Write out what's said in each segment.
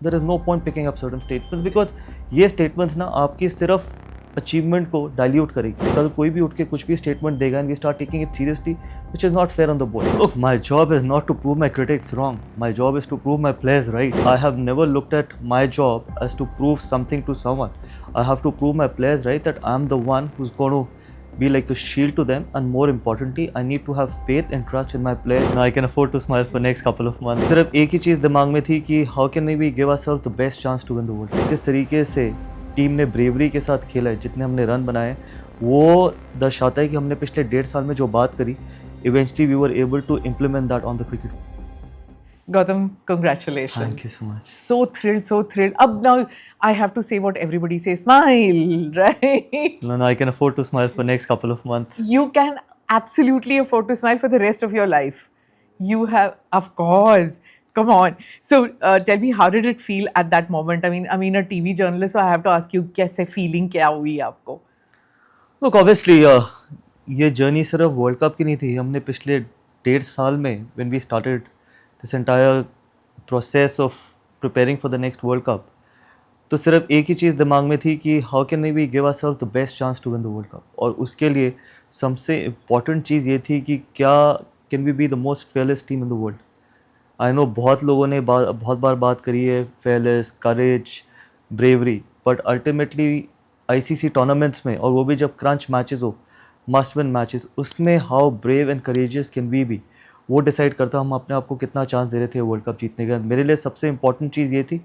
there is no point picking up certain statements because ये statements ना आपकी सिर्फ achievement को dilute करेगी. कल कोई भी उठ के कुछ भी statement देगा and we start taking it seriously, which is not fair on the board. Look, my job is not to prove my critics wrong. My job is to prove my players right. I have never looked at my job as to prove something to someone. I have to prove my players right that I'm the one who's going to be like a shield to them, and more importantly I need to have faith and trust in my players. Now I can afford to smile for next couple of months. सिर्फ एक ही चीज़ दिमाग में थी कि how can we give ourselves the best chance to win the world. जिस तरीके से team ने ब्रेवरी के साथ खेला है, जितने हमने रन बनाए, वो दर्शाता है कि हमने पिछले 1.5 साल में जो बात करी, eventually we were able to implement that on the cricket. Gautam, congratulations. Thank you so much. So thrilled, so thrilled. Now I have to say what everybody says, smile, right? No, I can afford to smile for next couple of months. You can absolutely afford to smile for the rest of your life. You have, of course. Come on. So tell me, how did it feel at that moment? I mean, a TV journalist, so I have to ask you, कैसे feeling क्या हुई आपको? Look, obviously, ये journey सिर्फ world cup की नहीं थी. हमने पिछले 1.5 साल में when we started this entire process of preparing for the next World Cup, तो सिर्फ एक ही चीज़ दिमाग में थी कि how can we give ourselves the best chance to win the World Cup. और उसके लिए सबसे इम्पॉर्टेंट चीज़ ये थी कि क्या can we be the most fearless team in the world. I know बहुत लोगों ने बहुत बार बात करी है fearless, courage, bravery, but ultimately ICC tournaments में, और वो भी जब क्रंच मैचेस हो, मस्ट विन मैचेस, उसमें how brave and courageous can we be, वो डिसाइड करता हम अपने आप को कितना चांस दे रहे थे वर्ल्ड कप जीतने का. मेरे लिए सबसे इंपॉर्टेंट चीज़ ये थी.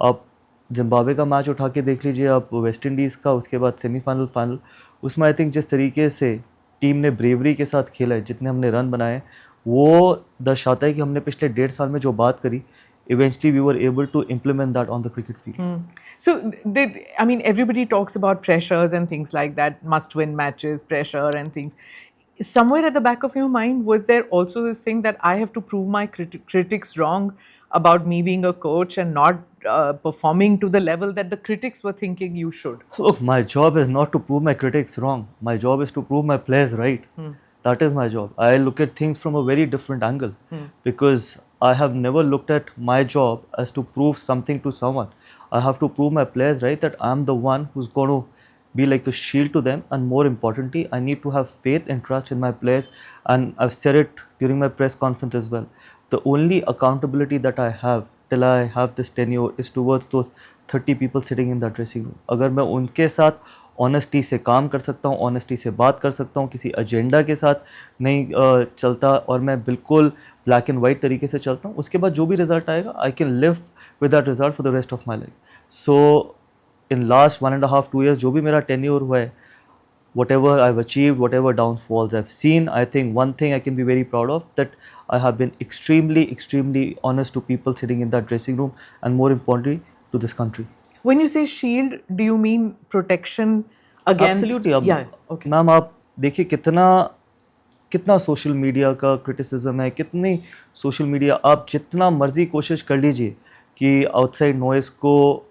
आप जिम्बाब्वे का मैच उठा के देख लीजिए, आप वेस्ट इंडीज़ का, उसके बाद सेमीफाइनल, फाइनल, उसमें आई थिंक जिस तरीके से टीम ने ब्रेवरी के साथ खेला है, जितने हमने रन बनाए, वो दर्शाता है कि हमने पिछले 1.5 साल में जो बात करी, eventually we were able to implement that on the cricket field. So, everybody talks about pressures and things like that, must-win matches, pressure and things. Somewhere at the back of your mind, was there also this thing that I have to prove my critics wrong about me being a coach and not performing to the level that the critics were thinking you should? Look, my job is not to prove my critics wrong. My job is to prove my players right. That is my job. I look at things from a very different angle because I have never looked at my job as to prove something to someone. I have to prove my players right that I'm the one who's going to be like a shield to them, and more importantly, I need to have faith and trust in my players, and I've said it during my press conference as well. The only accountability that I have till I have this tenure is towards those 30 people sitting in that dressing room. अगर मैं उनके साथ honesty से काम कर सकता हूँ, honesty से बात कर सकता हूँ, किसी एजेंडा के साथ नहीं चलता, और मैं बिल्कुल ब्लैक एंड वाइट तरीके से चलता हूँ, उसके बाद जो भी रिजल्ट आएगा, I can live with that result for the rest of my life. So in last 1.5-2 years जो भी मेरा टेन्योर हुआ है, whatever I've achieved, whatever downfalls I've seen, I think one thing I can be very proud of, that I have been extremely honest to people sitting in that dressing room, and more importantly to this country. When you say shield, do you mean protection against? Absolutely. Yeah, okay. Ma'am आप देखिए कितना social media का criticism है, कितनी social media, आप जितना मर्जी कोशिश कर लीजिए कि आउटसाइड नॉइस को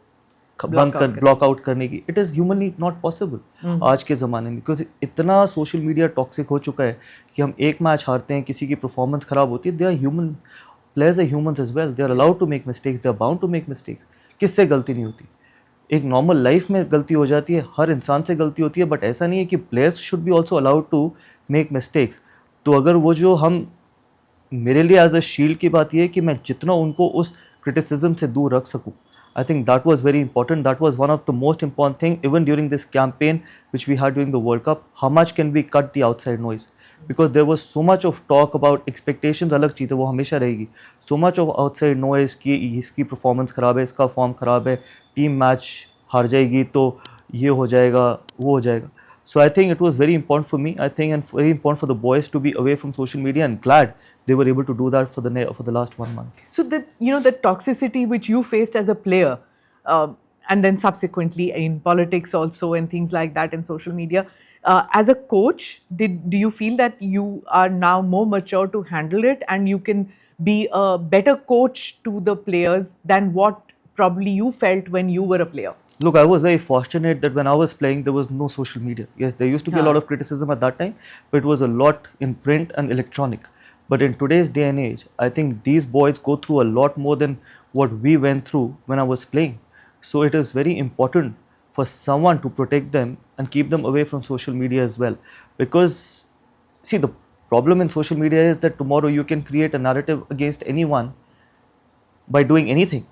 ब्लॉक आउट करने की, it is humanly not possible आज के ज़माने में, बिकॉज इतना सोशल मीडिया टॉक्सिक हो चुका है कि हम एक मैच हारते हैं, किसी की परफॉर्मेंस ख़राब होती है, they are human, players are humans as well, they are allowed to make mistakes, they are bound to make mistakes. किससे गलती नहीं होती? एक नॉर्मल लाइफ में गलती हो जाती है, हर इंसान से गलती होती है, बट ऐसा नहीं है कि players should be also allowed to make mistakes. तो अगर वो जो हम, मेरे लिए एज अ शील्ड की बात ये है कि मैं जितना उनको उस क्रिटिसिज्म से दूर रख सकूँ, I think that was very important. That was one of the most important thing even during this campaign which we had during the World Cup. How much can we cut the outside noise? Because there was so much of talk about expectations, अलग चीज़ है, वो हमेशा रहेगी. So much of outside noise कि इसकी performance ख़राब है, इसका फॉर्म ख़राब है, टीम मैच हार जाएगी तो ये हो जाएगा, वो हो जाएगा. So I think it was very important for me, I think, and very important for the boys to be away from social media, and glad they were able to do that for the last 1 month. So the toxicity which you faced as a player, and then subsequently in politics also and things like that in social media, as a coach, do you feel that you are now more mature to handle it, and you can be a better coach to the players than what probably you felt when you were a player? Look, I was very fortunate that when I was playing, there was no social media. Yes, there used to be a lot of criticism at that time, but it was a lot in print and electronic. But in today's day and age, I think these boys go through a lot more than what we went through when I was playing. So it is very important for someone to protect them and keep them away from social media as well. Because, see, the problem in social media is that tomorrow you can create a narrative against anyone by doing anything,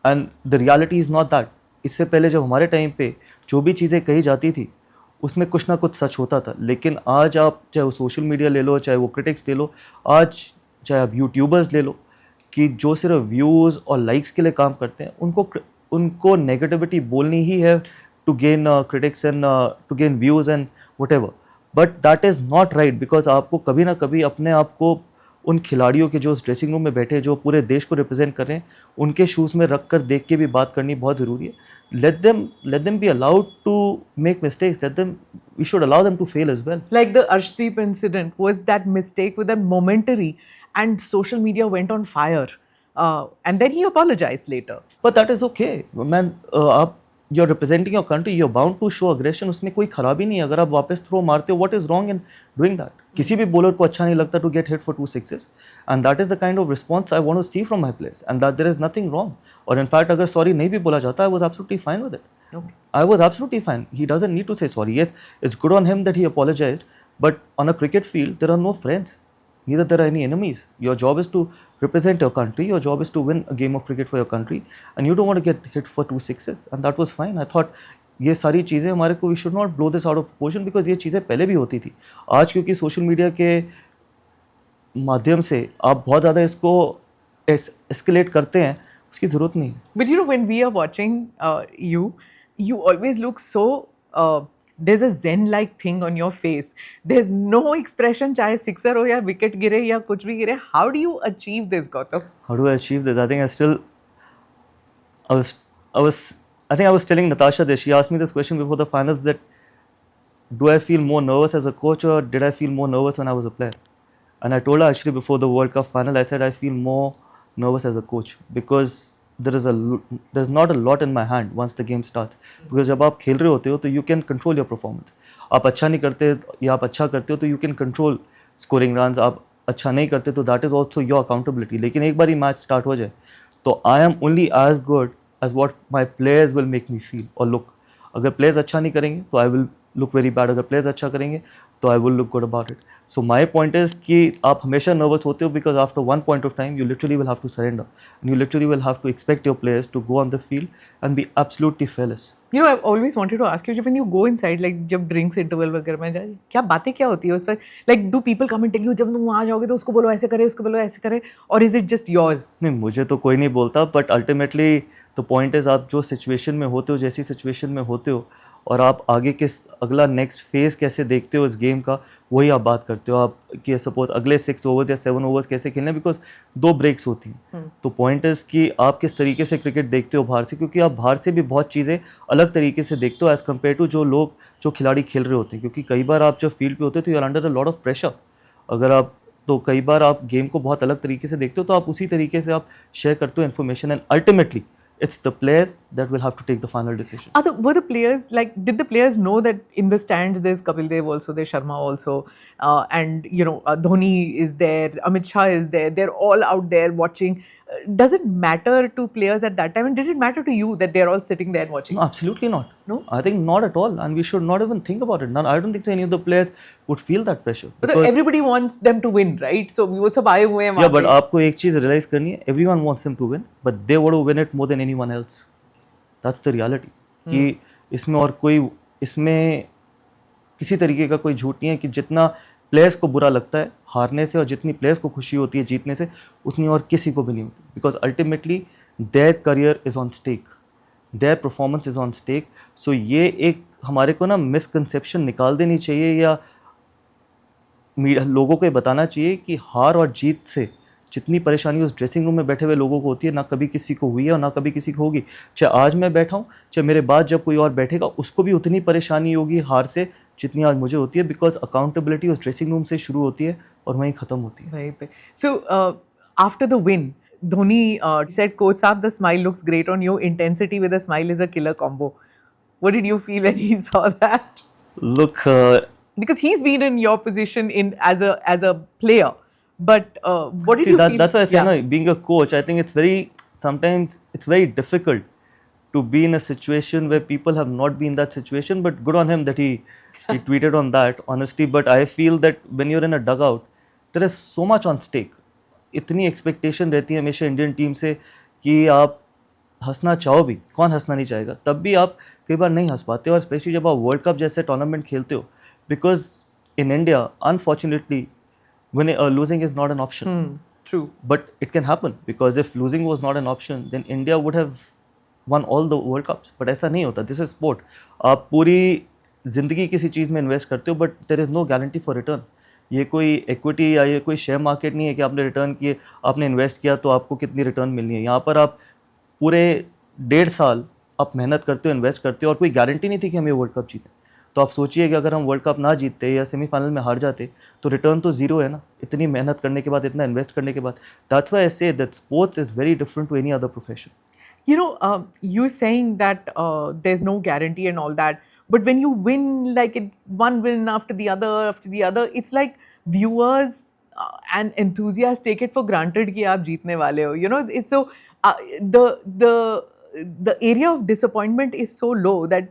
and the reality is not that. इससे पहले जब हमारे time पे जो भी चीज़ें कही जाती थी उसमें कुछ ना कुछ सच होता था, लेकिन आज आप चाहे वो सोशल मीडिया ले लो, चाहे वो क्रिटिक्स ले लो, आज चाहे आप यूट्यूबर्स ले लो, कि जो सिर्फ व्यूज़ और लाइक्स के लिए काम करते हैं, उनको नेगेटिविटी बोलनी ही है to gain critics and to gain views and whatever. But that is not right, because आपको कभी ना कभी अपने आप को उन खिलाड़ियों के जो उस ड्रेसिंग रूम में बैठे जो पूरे देश को रिप्रेजेंट कर रहे हैं उनके शूज़ में रख कर देख के भी बात करनी बहुत ज़रूरी है. let them be allowed to make mistakes. We should allow them to fail as well. Like the Arshdeep incident, was that mistake with that momentary, and social media went on fire, and then he apologized later. But that is okay, man. You're representing your country, you're bound to show aggression. उसमें कोई खराबी नहीं है अगर आप वापस throw मारते हो. What is wrong in doing that? किसी भी बॉलर को अच्छा नहीं लगता to get hit for 2 sixes, and that is the kind of response I want to see from my players, and that there is nothing wrong. Or in fact, अगर sorry नहीं भी बोला जाता, I was absolutely fine with it. Okay. I was absolutely fine. He doesn't need to say sorry. Yes, it's good on him that he apologized, but on a cricket field, there are no friends. Neither there are any enemies. Your job is to represent your country. Your job is to win a game of cricket for your country, and you don't want to get hit for 2 sixes. And that was fine. I thought ये सारी चीज़ें हमारे को, we should not blow this out of proportion, because ये चीज़ें पहले भी होती थी. आज क्योंकि सोशल मीडिया के माध्यम से आप बहुत ज़्यादा इसको एस्केलेट करते हैं, उसकी ज़रूरत नहीं है. But you know, when we are watching you always look so. There's a zen-like thing on your face. There's no expression, चाहे sixer हो या wicket गिरे या कुछ भी गिरे. How do you achieve this, Gautam? How do I achieve this? I think I think I was telling Natasha this. She asked me this question before the finals, that do I feel more nervous as a coach or did I feel more nervous when I was a player? And I told her actually before the World Cup final, I said I feel more nervous as a coach, because there's not a lot in my hand once the game starts. Because जब आप खेल रहे होते हो तो you can control your performance. आप अच्छा नहीं करते या आप अच्छा करते हो तो you can control scoring runs. आप अच्छा नहीं करते तो that is also your accountability. लेकिन एक बार ही मैच स्टार्ट हो जाए तो I am only as good as what my players will make me feel or look. अगर प्लेयर्स अच्छा नहीं करेंगे तो I will look very bad, अगर प्लेयर्स अच्छा करेंगे तो I will look good about it. So my point is कि आप हमेशा नर्वस होते हो, because after one point of time you literally will have to surrender and you literally will have to expect your players to go on the field and be absolutely fearless. You know, I've always wanted to ask you, when you go inside, like जब drinks interval वगैरह में जाए, क्या बातें क्या होती है उस पर? Like do people come and tell you जब तुम वहाँ जाओगे तो उसको बोलो ऐसे करे, उसको बोलो ऐसे करे, or is it just yours? नहीं, मुझे तो कोई नहीं बोलता, but ultimately the point is आप जो सिचुएशन में होते हो, जैसी सिचुएशन में होते हो, और आप आगे के अगला नेक्स्ट फेज़ कैसे देखते हो इस गेम का, वही आप बात करते हो. आप कि सपोज अगले 6 ओवर्स या 7 ओवर्स कैसे खेलना है, बिकॉज 2 ब्रेक्स होती हैं. तो पॉइंट इज़ कि आप किस तरीके से क्रिकेट देखते हो बाहर से, क्योंकि आप बाहर से भी बहुत चीज़ें अलग तरीके से देखते हो एज़ कम्पेयर टू जो खिलाड़ी खेल रहे होते हैं. क्योंकि कई बार आप जब फील्ड पे होते हो तो you are under a lot of pressure. अगर आप तो कई बार आप गेम को बहुत अलग तरीके से देखते हो, तो आप उसी तरीके से आप शेयर करते हो information, and ultimately it's the players that will have to take the final decision. Were the players, like, did the players know that in the stands there's Kapil Dev also, there's Sharma also, and you know, Dhoni is there, Amit Shah is there, they're all out there watching. Does it matter to players at that time, and did it matter to you that they're all sitting there watching? No, absolutely not. No? I think not at all, and we should not even think about it. I don't think so any of the players would feel that pressure. But everybody wants them to win, right? So वो सब आए हुए हैं वहाँ Yeah, but आपको एक चीज़ realize करनी है, everyone wants them to win, but they want to win it more than anyone else. That's the reality. कि इसमें किसी तरीके का कोई झूठ नहीं है कि जितना प्लेयर्स को बुरा लगता है हारने से और जितनी प्लेयर्स को खुशी होती है जीतने से, उतनी और किसी को भी नहीं होती. Because ultimately their career is on stake, their performance is on stake. So ये एक हमारे को ना मिसकंसेप्शन निकाल देनी चाहिए, या लोगों को ये बताना चाहिए कि हार और जीत से जितनी परेशानी उस ड्रेसिंग रूम में बैठे हुए लोगों को होती है, ना कभी किसी को हुई है और ना कभी किसी को होगी. चाहे आज मैं बैठा हूँ, चाहे मेरे बाद जब कोई और बैठेगा, उसको भी उतनी परेशानी होगी हार से जितनी आज मुझे होती है. बिकॉज अकाउंटेबिलिटी उस ड्रेसिंग रूम से शुरू होती है और वहीं ख़त्म होती है. वहीं पे. So after the win, Dhoni said, "Coach Saab, the smile looks great on you. Intensity with a smile is a killer combo." What did you feel when he saw that? Look, Because he's been in your position as a player, But what did See, you feel? that's why I say, Yeah. no, being a coach, I think sometimes it's very difficult to be in a situation where people have not been in that situation, but good on him that he tweeted on that, honestly. But I feel that when you're in a dugout, there is so much on stake. इतनी expectation रहती है हमेशा Indian team से कि आप हंसना चाहो भी, कौन हंसना नहीं चाहेगा, तब भी आप कई बार नहीं हंस पाते, और स्पेशली जब आप वर्ल्ड कप जैसे टूर्नामेंट खेलते हो, because in India unfortunately losing is not an option. True. But it can happen, because if losing was not an option, then India would have won all the World Cups. But ऐसा नहीं होता. This is sport. आप पूरी ज़िंदगी किसी चीज़ में invest करते हो, but there is no guarantee for return. ये कोई इक्विटी या ये कोई शेयर मार्केट नहीं है कि आपने रिटर्न किए, आपने इन्वेस्ट किया तो आपको कितनी रिटर्न मिलनी है. यहाँ पर आप पूरे 1.5 साल आप मेहनत करते हो, इन्वेस्ट करते हो, और कोई गारंटी नहीं थी कि हम ये वर्ल्ड कप जीतें. तो आप सोचिए कि अगर हम वर्ल्ड कप ना जीतते या सेमीफाइनल में हार जाते तो रिटर्न तो ज़ीरो है ना, इतनी मेहनत करने के बाद, इतना इन्वेस्ट करने के बाद. That's why I say that sports is very different to any other profession. You know, you're saying that there's no guarantee and all that, but when you win like one win after the other, it's like viewers and enthusiasts take it for granted कि आप जीतने वाले हो. You know, it's so the area of disappointment is so low that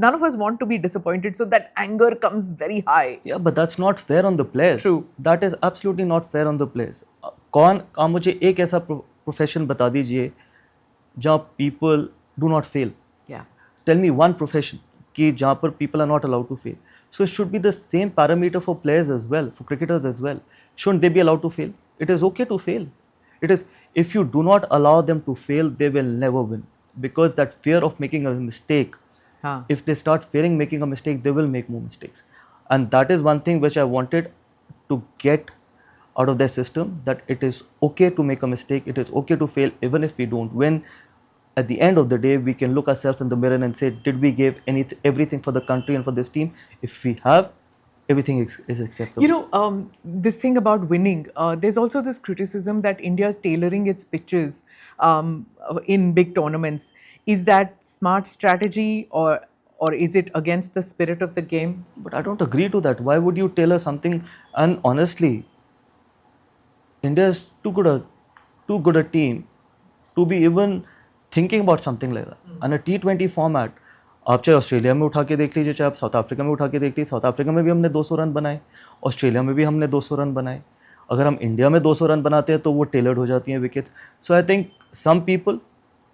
none of us want to be disappointed, so that anger comes very high. Yeah, but that's not fair on the players. True. That is absolutely not fair on the players. आप मुझे एक ऐसा profession बता दीजिए जहाँ people do not fail. Yeah. Tell me one profession कि जहाँ पर people are not allowed to fail. So it should be the same parameter for players as well, for cricketers as well. Shouldn't they be allowed to fail? It is okay to fail. It is, if you do not allow them to fail, they will never win. Because that fear of making a mistake, if they start fearing making a mistake, they will make more mistakes. And that is one thing which I wanted to get out of their system, that it is okay to make a mistake, it is okay to fail even if we don't win. At the end of the day, we can look ourselves in the mirror and say, did we give everything for the country and for this team? If we have, everything is acceptable. You know, this thing about winning, there's also this criticism that India is tailoring its pitches in big tournaments. Is that smart strategy, or is it against the spirit of the game? But I don't agree to that. Why would you tailor something? And honestly, India is too good a team to be even thinking about something like that. And a T20 format, आप चाहे Australia में उठा के देख लीजिए, चाहे आप south Africa में उठा के देख लीजिए. साउथ अफ्रीका में भी हमने 200 रन बनाए, ऑस्ट्रेलिया में भी हमने 200 रन बनाए. अगर हम इंडिया में 200 रन बनाते हैं तो वो टेलर्ड हो जाती हैं wickets. So I think some people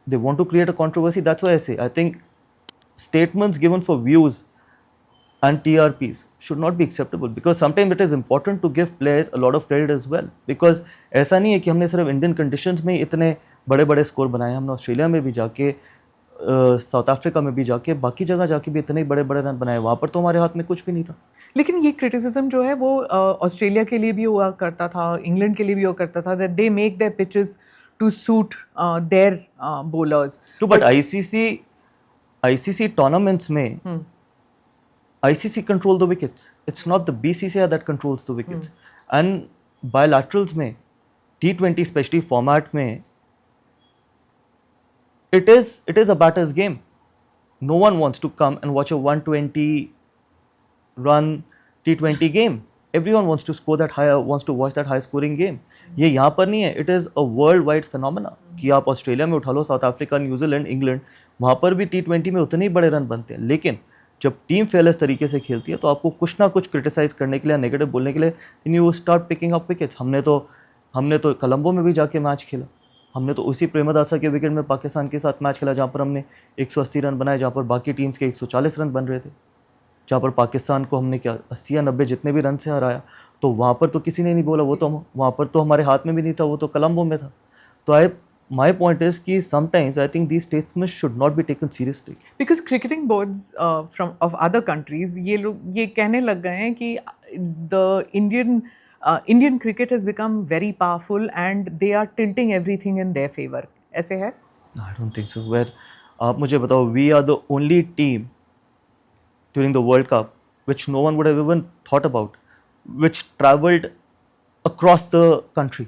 they want to create a controversy. That's why I say, I think statements given for views and TRPs should not be acceptable, because sometimes it is important to give players a lot of credit as well. Because ऐसा नहीं है कि हमने सिर्फ Indian conditions में इतने बड़े बड़े स्कोर बनाए, हमने ऑस्ट्रेलिया में भी जाके, साउथ अफ्रीका में भी जाके, बाकी जगह जाके भी इतने बड़े बड़े रन बनाए. वहाँ पर तो हमारे हाथ में कुछ भी नहीं था. लेकिन ये क्रिटिसिज्म जो है वो ऑस्ट्रेलिया के लिए भी हुआ करता था, इंग्लैंड के लिए भी हुआ करता था, that they make their pitches to suit their bowlers. But ICC tournaments में ICC control the wickets. It's not the BCCI that controls the wickets. And bilaterals में, T20 especially format में, it is a batter's game. No one wants to come and watch a 120 run T20 game. Everyone wants to score that high, wants to watch that high scoring game. ये यहाँ पर नहीं है. It is a worldwide phenomena कि आप Australia में उठा लो, south Africa, New Zealand, England, वहाँ पर भी T20 में उतने ही बड़े रन बनते हैं. लेकिन जब टीम फेयरलेस तरीके से खेलती है तो आपको कुछ ना कुछ क्रिटिसाइज करने के लिए, नेगेटिव बोलने के लिए, you start picking up wickets. हमने तो कोलंबो में भी जाके मैच खेला. हमने तो उसी प्रेमदासा के विकेट में पाकिस्तान के साथ मैच खेला, जहाँ पर हमने 180 रन बनाए, जहाँ पर बाकी टीम्स के 140 रन बन रहे थे, जहाँ पर पाकिस्तान को हमने 80 या 90 जितने भी रन से हराया. तो वहाँ पर तो किसी ने नहीं बोला, वो तो वहाँ पर तो हमारे हाथ में भी नहीं था, वो तो कोलंबो में था. तो my point is कि sometimes I think these statements should not be taken seriously. Because cricketing boards of other countries ये कहने लग गए हैं कि the Indian cricket has become very powerful and they are tilting everything in their favor. ऐसे है? I don't think so. Where आप मुझे बताओ, we are the only team during the World Cup which no one would have even thought about, which travelled across the country.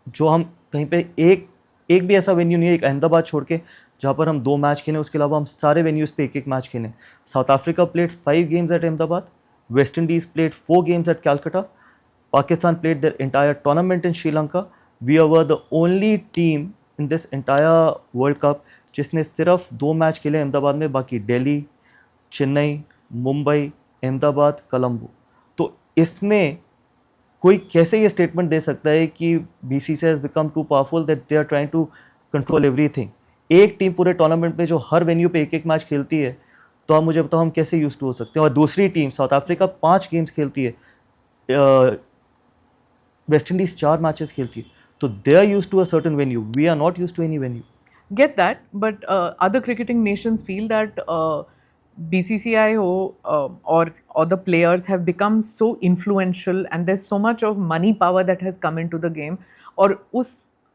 जो हम कहीं पे एक भी ऐसा वेन्यू नहीं है, एक अहमदाबाद छोड़ के, जहाँ पर हम 2 मैच खेलें. उसके अलावा हम सारे वेन्यूज़ पे एक मैच खेलें. South Africa played 5 games at Ahmedabad, West Indies played 4 games at Calcutta, Pakistan played their entire tournament in Sri Lanka. We were the only team in this entire World Cup जिसने सिर्फ 2 मैच खेले अहमदाबाद में, बाकी दिल्ली, चेन्नई, मुंबई, अहमदाबाद, कोलंबो. तो इसमें कोई कैसे ये स्टेटमेंट दे सकता है कि BCCI has become too powerful that they are trying to control everything? एक टीम पूरे टूर्नामेंट में जो हर वेन्यू पे एक एक मैच खेलती है, तो आप मुझे बताओ हम कैसे यूज टू हो सकते हैं. और दूसरी टीम साउथ अफ्रीका 5 गेम्स खेलती है, वेस्ट इंडीज 4 मैचेस खेलती है, तो they are used to a certain venue, we are not used to any venue. Get that, but other cricketing nations feel that BCCI or the players have become so influential, and there's so much of money power that has come into the game. और उस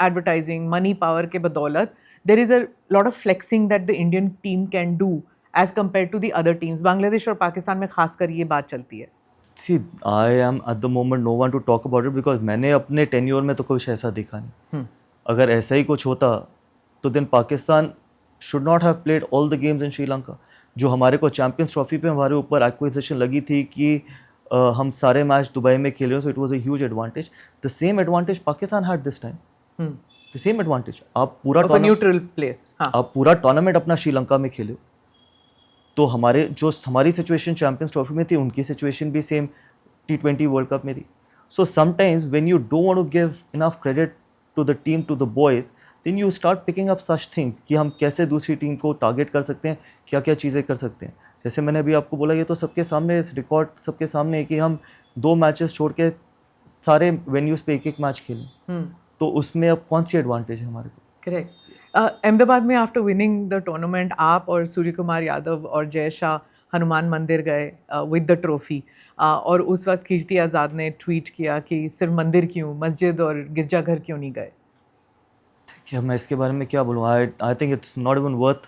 advertising money power के बदौलत there is a lot of flexing that the Indian team can do as compared to the other teams. Bangladesh और पाकिस्तान में खासकर ये बात चलती है. See, I am at the moment no one to talk about it because मैंने अपने tenure में तो कुछ ऐसा देखा नहीं. अगर ऐसा ही कुछ होता तो then Pakistan should not have played all the games in Sri Lanka. जो हमारे को चैंपियंस ट्रॉफी पे हमारे ऊपर एक्विजिशन लगी थी कि हम सारे मैच दुबई में खेले, so it was a huge advantage. The same advantage Pakistan had this time. The same advantage. आप पूरा न्यूट्रल प्लेस, आप पूरा टूर्नामेंट अपना श्रीलंका में खेले, तो हमारी सिचुएशन चैंपियंस ट्रॉफी में थी, उनकी सिचुएशन भी सेम T20 वर्ल्ड कप में थी. So sometimes when you don't want to give enough credit to the team, to the boys, then you start picking up such things कि हम कैसे दूसरी टीम को टारगेट कर सकते हैं, क्या क्या चीज़ें कर सकते हैं. जैसे मैंने अभी आपको बोला, ये तो सबके सामने रिकॉर्ड सबके सामने है कि हम 2 मैचेस छोड़ के सारे वेन्यूज़ पे एक एक मैच खेलें. तो उसमें अब कौन सी एडवांटेज है हमारे को? करेक्ट. अहमदाबाद में आफ्टर विनिंग द टूर्नामेंट आप और सूर्य कुमार यादव और जय शाह हनुमान मंदिर गए विद द ट्रॉफी, और उस वक्त कीर्ति आज़ाद ने ट्वीट किया कि सिर्फ मंदिर क्यों, मस्जिद और गिरजाघर क्यों नहीं गए. क्या मैं इसके बारे में क्या बोलूँ? I think it's not even worth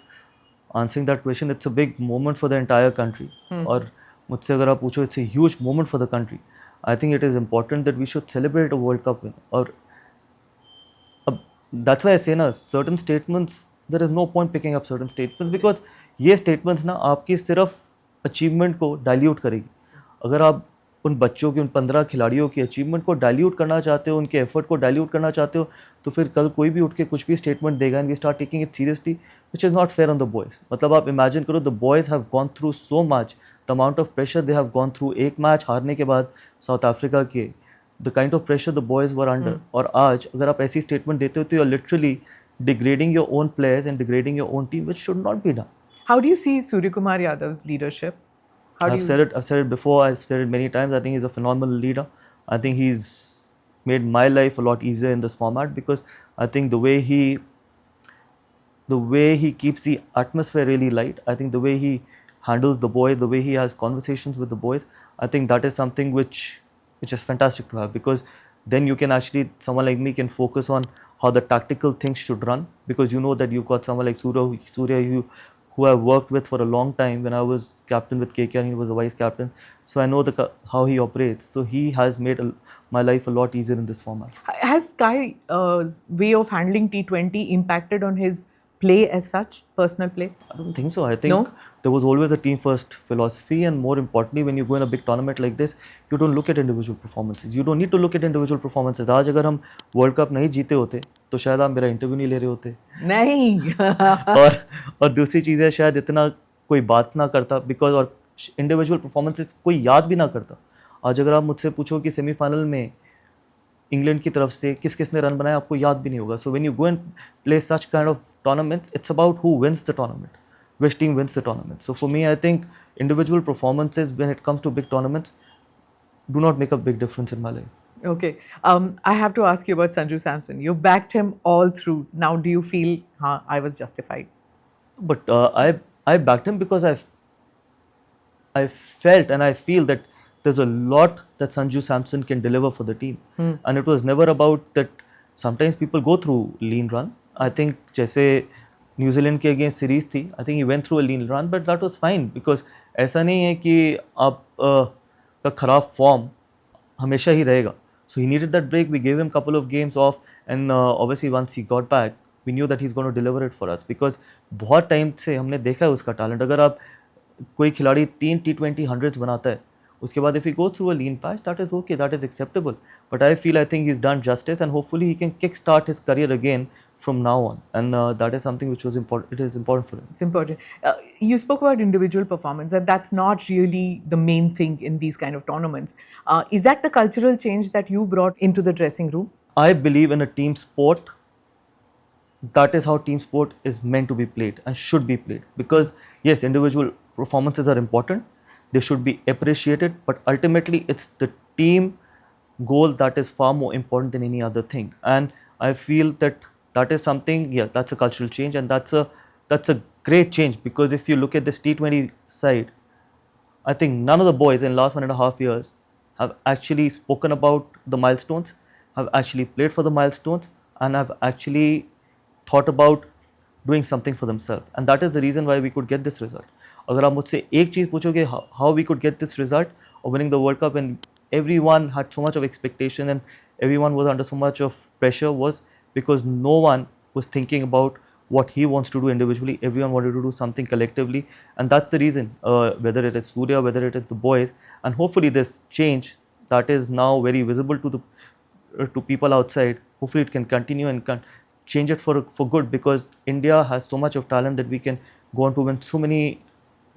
answering that question. It's a big moment for the entire country. और मुझसे अगर आप पूछो, it's a huge moment for the country. I think it is important that we should celebrate a world cup win. और अब that's why I say ना, certain statements, there is no point picking up certain statements, because ये statements ना आपकी सिर्फ achievement को dilute करेगी. अगर आप उन बच्चों की, उन 15 खिलाड़ियों की अचीवमेंट को डाइल्यूट करना चाहते हो, उनके एफर्ट को डाइल्यूट करना चाहते हो, तो फिर कल कोई भी उठ के कुछ भी स्टेटमेंट देगा and we start taking it seriously, which is not fair on the boys. मतलब आप इमेजिन करो, the boys have gone through so much, the amount of pressure they have gone through. एक मैच हारने के बाद South Africa के, the kind of pressure the boys were under. और आज अगर आप ऐसी स्टेटमेंट देते हो तो you are literally degrading your own players and degrading your own team, which should not be done. How do you see Surya Kumar Yadav's leadership? I've said it before, I've said it many times. I think he's a phenomenal leader. I think he's made my life a lot easier in this format because I think the way he keeps the atmosphere really light. I think the way he handles the boys, the way he has conversations with the boys, I think that is something which is fantastic to have, because then you can actually, someone like me can focus on how the tactical things should run, because you know that you've got someone like Surya who I worked with for a long time when I was captain with KKR and he was a vice captain. So I know how he operates. So he has made my life a lot easier in this format. Has Sky's way of handling T20 impacted on his play as such, personal play? I don't think so. I think there was always a team first philosophy, and more importantly, when you go in a big tournament like this, you don't look at individual performances. You don't need to look at individual performances. आज अगर हम world cup नहीं जीते होते तो शायद आप मेरा इंटरव्यू नहीं ले रहे होते. नहीं. और दूसरी चीज़ है, शायद इतना कोई बात ना करता, बिकॉज और इंडिविजुअल परफॉर्मेंसेस कोई याद भी ना करता. आज अगर आप मुझसे पूछो कि सेमीफाइनल में इंग्लैंड की तरफ से किस किसने रन बनाया, आपको याद भी नहीं होगा. So when you go and play such kind of tournaments, it's about who wins the tournament, which team wins the tournament. So for me, I think individual performances when it comes to big tournaments do not make a big difference in my life. Okay. I have to ask you about Sanju Samson. You backed him all through. Now, do you feel I was justified? But I backed him because I felt and I feel that there's a lot that Sanju Samson can deliver for the team. And it was never about that. Sometimes people go through lean run. I think जैसे New Zealand के against series थी, I think he went through a lean run, but that was fine, because ऐसा नहीं है कि आप का ख़राब फॉर्म हमेशा ही रहेगा. So he needed that break. We gave him couple of games off and obviously once he got back we knew that he is going to deliver it for us, because बहुत time से हमने देखा है उसका talent. अगर आप कोई खिलाड़ी 3 T20 100s बनाता है, उसके बाद if he goes through a lean patch, that is okay, that is acceptable. But I think he's done justice, and hopefully he can kickstart his career again from now on. And that is something which was important. It is important for him. It's important. You spoke about individual performance, and that's not really the main thing in these kind of tournaments. Is that the cultural change that you brought into the dressing room? I believe in a team sport. That is how team sport is meant to be played and should be played. Because yes, individual performances are important. They should be appreciated, but ultimately it's the team goal that is far more important than any other thing. And I feel that is something, yeah, that's a cultural change, and that's a great change. Because if you look at this T20 side, I think none of the boys in last 1.5 years have actually spoken about the milestones, have actually played for the milestones, and have actually thought about doing something for themselves. And that is the reason why we could get this result. अगर आप मुझसे एक चीज़ पूछोगे how we could get this result of winning the World Cup, and everyone had so much of expectation and everyone was under so much of pressure, was because no one was thinking about what he wants to do individually. Everyone wanted to do something collectively, and that's the reason, whether it is Surya, whether it is the boys, and hopefully this change that is now very visible to the to people outside, hopefully it can continue and can change it for good, because India has so much of talent that we can go on to win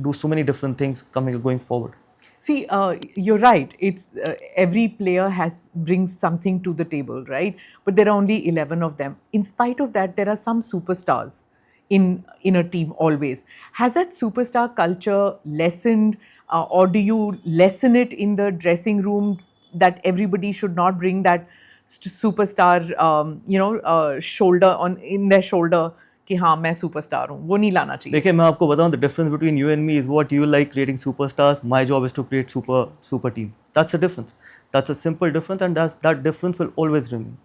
do so many different things going forward. See, you're right. It's every player brings something to the table, right? But there are only 11 of them. In spite of that, there are some superstars in a team always. Has that superstar culture lessened, or do you lessen it in the dressing room, that everybody should not bring that superstar, shoulder in their shoulder? कि हाँ मैं superstar हूँ, वो नहीं लाना चाहिए. देखिए मैं आपको बताऊँ, the difference between you and me is what you like creating superstars. My job is to create super team. That's the difference. That's a simple difference, and that difference will always remain.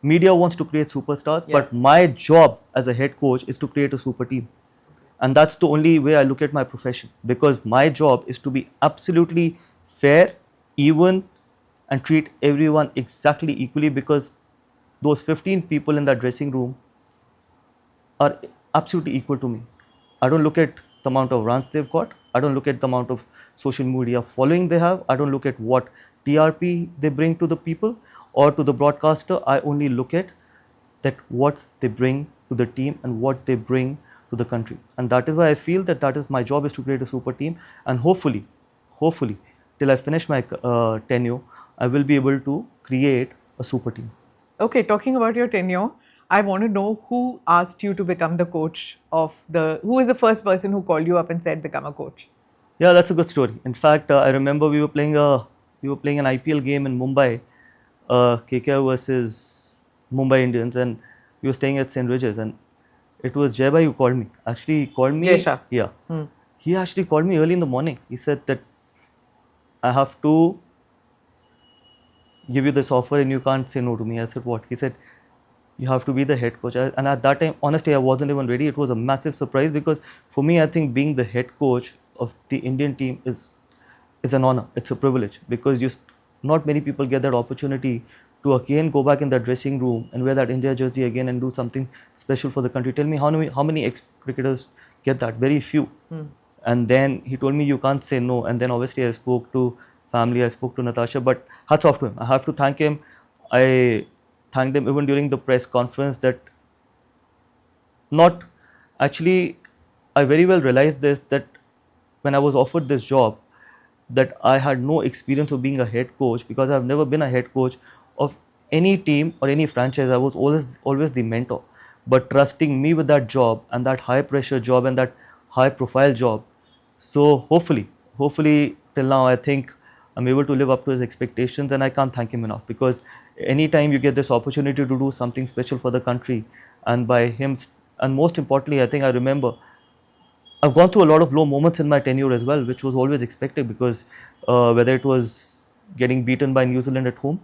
Media wants to create superstars, but my job as a head coach is to create a super team. And that's the only way I look at my profession, because my job is to be absolutely fair, even, and treat everyone exactly equally, because those 15 people in that dressing room are absolutely equal to me. I don't look at the amount of runs they've got. I don't look at the amount of social media following they have. I don't look at what TRP they bring to the people or to the broadcaster. I only look at that what they bring to the team and what they bring to the country. And that is why I feel that is my job, is to create a super team. And hopefully, till I finish my tenure, I will be able to create a super team. Okay, talking about your tenure, I want to know who asked you to become the coach who is the first person who called you up and said, become a coach? Yeah, that's a good story. In fact, I remember we were playing an IPL game in Mumbai, KKR versus Mumbai Indians, and we were staying at St. Regis, and it was Jai Bhai who called me. Actually, he called me. Jai Shah. Yeah. He actually called me early in the morning. He said that I have to give you this offer and you can't say no to me. I said, what? He said, you have to be the head coach. And at that time, honestly, I wasn't even ready. It was a massive surprise, because for me, I think being the head coach of the Indian team is an honor. It's a privilege, because not many people get that opportunity to again go back in that dressing room and wear that India jersey again and do something special for the country. Tell me how many ex-cricketers get that? Very few. And then he told me you can't say no. And then obviously I spoke to family, I spoke to Natasha, but hats off to him. I have to thank him. I thanked him even during the press conference, that not actually, I very well realized this, that when I was offered this job, that I had no experience of being a head coach, because I've never been a head coach of any team or any franchise. I was always the mentor. But trusting me with that job, and that high pressure job, and that high profile job, so hopefully till now I think I'm able to live up to his expectations, and I can't thank him enough, because anytime you get this opportunity to do something special for the country, and by him, and most importantly, I think I remember I've gone through a lot of low moments in my tenure as well, which was always expected, because whether it was getting beaten by New Zealand at home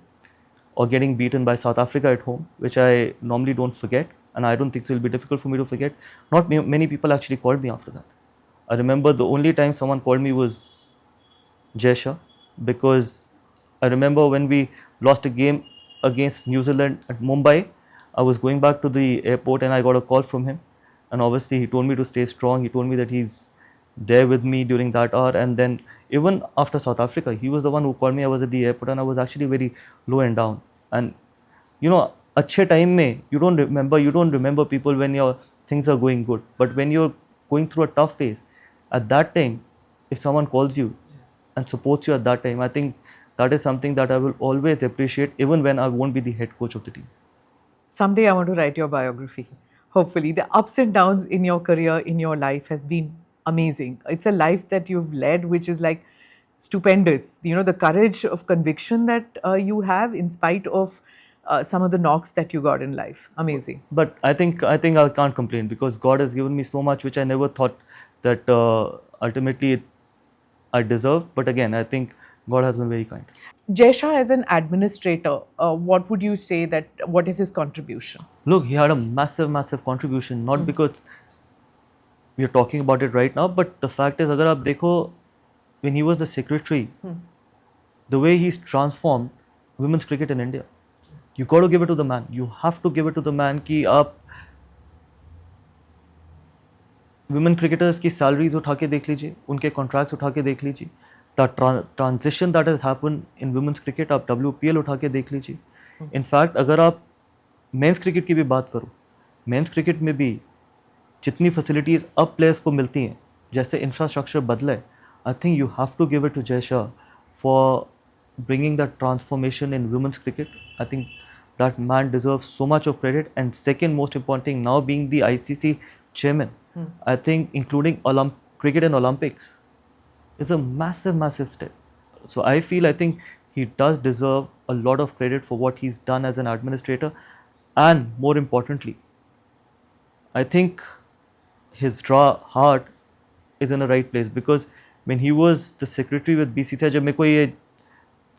or getting beaten by South Africa at home, which I normally don't forget, and I don't think it will be difficult for me to forget. Not many people actually called me after that. I remember the only time someone called me was Jai Shah, because I remember when we lost a game against New Zealand at Mumbai, I was going back to the airport and I got a call from him, and obviously he told me to stay strong. He told me that he's there with me during that hour. And then even after South Africa, he was the one who called me. I was at the airport and I was actually very low and down. And you know, अच्छे time में you don't remember people when your things are going good. But when you're going through a tough phase, at that time, if someone calls you and supports you at that time, I think that is something that I will always appreciate, even when I won't be the head coach of the team. Someday I want to write your biography. Hopefully, the ups and downs in your career, in your life, has been amazing. It's a life that you've led, which is like stupendous. You know, the courage of conviction that you have, in spite of some of the knocks that you got in life. Amazing. But I think I can't complain, because God has given me so much which I never thought that ultimately I deserve. But again, I think God has been very kind. Jaysha, as an administrator, what would you say that what is his contribution? Look, he had a massive contribution, not because we are talking about it right now, but the fact is, agar aap dekho, when he was the secretary, the way he's transformed women's cricket in India, you got to give it to the man. You have to give it to the man कि आप women cricketers की salaries उठा के देख लीजिए, उनके contracts उठा के देख लीजिए, the transition that has happened in women's cricket, आप WPL उठा के देख लीजिए. In fact, अगर आप men's cricket की भी बात करो, men's cricket में भी जितनी facilities अब players को मिलती हैं, जैसे infrastructure बदला है, I think you have to give it to Jay Shah for bringing that transformation in women's cricket. I think that man deserves so much of credit. And second most important thing, now being the ICC chairman, I think including cricket and Olympics is a massive step. So I think he does deserve a lot of credit for what he's done as an administrator. And more importantly, I think his heart is in the right place, because when he was the secretary with BCCI, जब मेरे को ये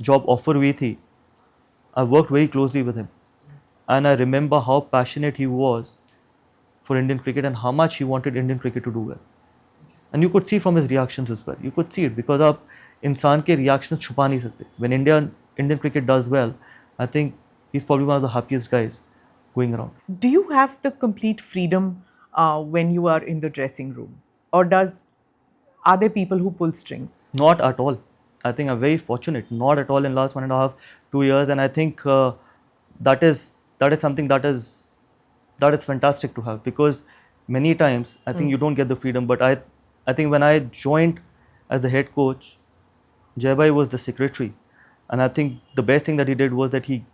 job offer हुई थी, I worked very closely with him, and I remember how passionate he was for Indian cricket and how much he wanted Indian cricket to do well. And you could see from his reactions as well. You could see it, because आप इंसान के reactions छुपा नहीं सकते. When Indian cricket does well, I think he's probably one of the happiest guys going around. Do you have the complete freedom when you are in the dressing room, or are there people who pull strings? Not at all. I think I'm very fortunate. Not at all in last 1.5, 2 years, and I think that is something that is fantastic to have, because many times I think you don't get the freedom. But I think when I joined as the head coach, Jai Bhai was the secretary, and I think the best thing that he did was that he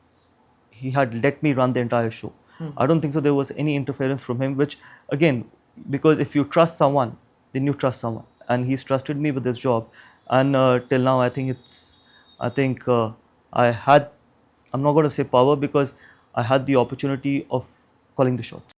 had let me run the entire show. I don't think so there was any interference from him, which again, because if you trust someone, then you trust someone, and he's trusted me with this job. And till now, I think I'm not going to say power, because I had the opportunity of calling the shots.